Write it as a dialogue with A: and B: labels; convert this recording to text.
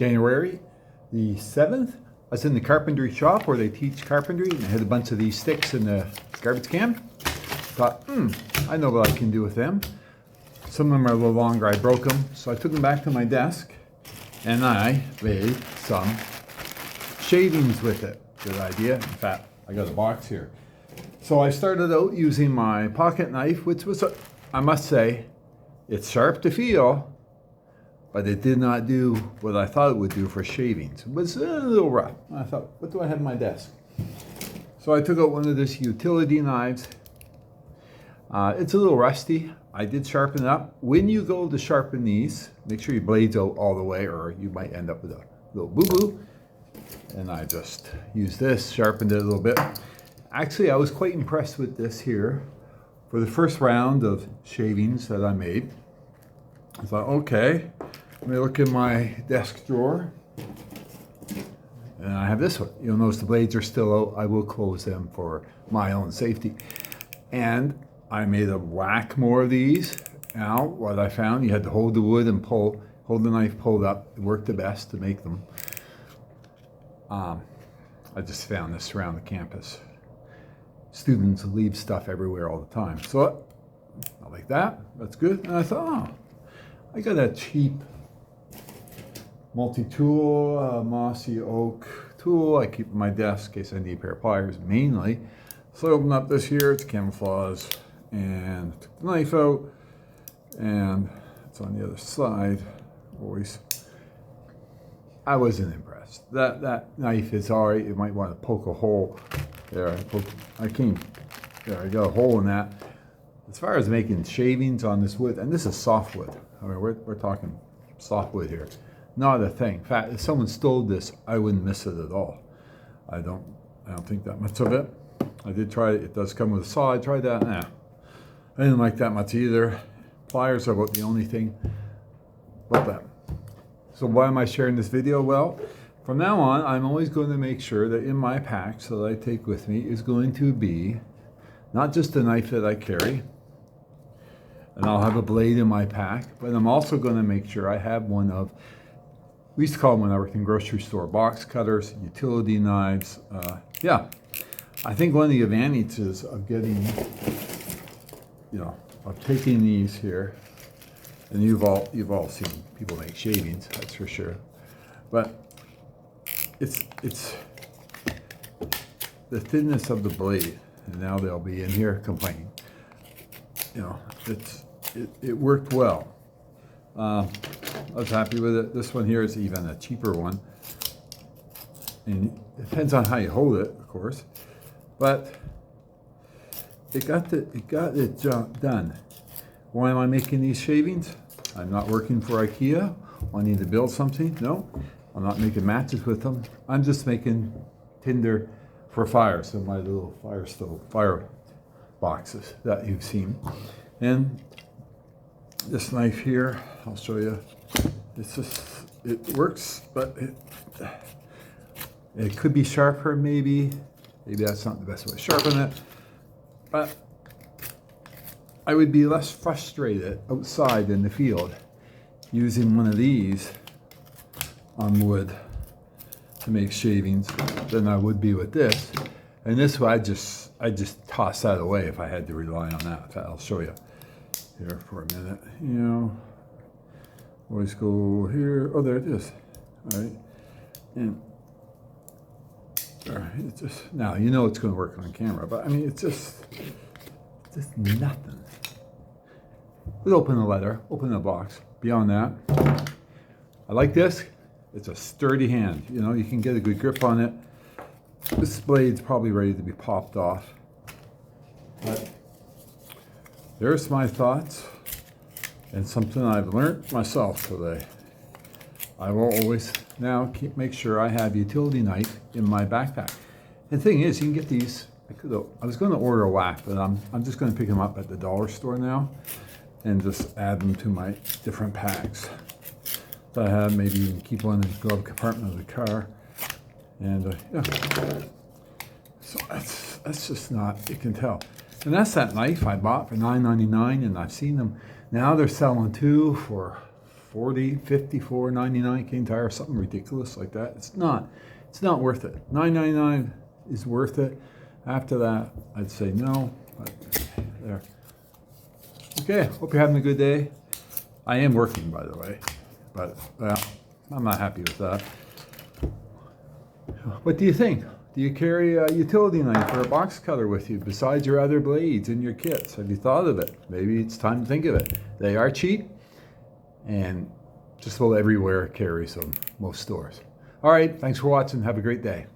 A: January the 7th. I was in the carpentry shop where they teach carpentry, and I had a bunch of these sticks in the garbage can. Thought, I know what I can do with them. Some of them are a little longer. I broke them, so I took them back to my desk, and I made some shavings with it. Good idea. In fact, I got a box here. So I started out using my pocket knife, which was, I must say, it's sharp to feel, but it did not do what I thought it would do for shavings. It was a little rough. I thought, what do I have on my desk? So I took out one of these utility knives. It's a little rusty. I did sharpen it up. When you go to sharpen these, make sure your blade's out all the way, or you might end up with a little boo-boo. And I just used this, sharpened it a little bit. Actually, I was quite impressed with this here. For the first round of shavings that I made, I thought, okay, let me look in my desk drawer. And I have this one. You'll notice the blades are still out. I will close them for my own safety. And I made a whack more of these. Now, what I found, you had to hold the wood and hold the knife pulled up. It worked the best to make them. I just found this around the campus. Students leave stuff everywhere all the time. So, I like that. That's good. And I thought, I got a cheap multi-tool, mossy oak tool I keep on my desk in case I need a pair of pliers, mainly. So I opened up this here. It's camouflage. And took the knife out. And it's on the other side. Always. I wasn't impressed. That knife is alright. You might want to poke a hole. There, I got a hole in that. As far as making shavings on this wood, and this is softwood. I mean, we're talking softwood here. Not a thing. In fact, if someone stole this, I wouldn't miss it at all. I don't think that much of it. I did try it. It does come with a saw. I tried that. Nah, I didn't like that much either. Pliers are about the only thing about that. So why am I sharing this video? Well, from now on, I'm always going to make sure that in my packs that I take with me is going to be not just the knife that I carry, and I'll have a blade in my pack, but I'm also going to make sure I have one of, we used to call them when I worked in grocery store, box cutters, utility knives. Yeah, I think one of the advantages of getting, of taking these here, and you've all seen people make shavings, that's for sure, but it's the thinness of the blade, and now they'll be in here complaining. It worked well. I was happy with it. This one here is even a cheaper one, and it depends on how you hold it, of course, but it got the job done. Why am I making these shavings? I'm not working for IKEA. I need to build something. No. I'm not making matches with them. I'm just making tinder for fire. So my little fire boxes that you've seen. And this knife here, I'll show you. It works, but it could be sharper maybe. Maybe that's not the best way to sharpen it. But I would be less frustrated outside in the field using one of these on wood to make shavings than I would be with this. And this way, I just toss that away if I had to rely on that. I'll show you here for a minute. Always go here. Oh, there it is. All right, and it's just now it's going to work on camera, but I mean it's just nothing. Let's open the letter, open the box. Beyond that, I like this. It's a sturdy hand. You can get a good grip on it. This blade's probably ready to be popped off. But there's my thoughts and something I've learned myself today. I will always now make sure I have utility knife in my backpack. And the thing is, you can get these. I was going to order a whack, but I'm just going to pick them up at the dollar store now and just add them to my different packs that I have. Maybe even keep one in the glove compartment of the car. And yeah, so that's just not, you can tell. And that's that knife I bought for $9.99, and I've seen them now. They're selling two for 40, 54.99 King Tire, something ridiculous like that. It's not worth it. $9.99 is worth it. After that, I'd say no. But there. Okay, hope you're having a good day. I am working, by the way, but I'm not happy with that. What do you think? Do you carry a utility knife or a box cutter with you besides your other blades in your kits? Have you thought of it? Maybe it's time to think of it. They are cheap, and just about everywhere carries them, most stores. All right, thanks for watching. Have a great day.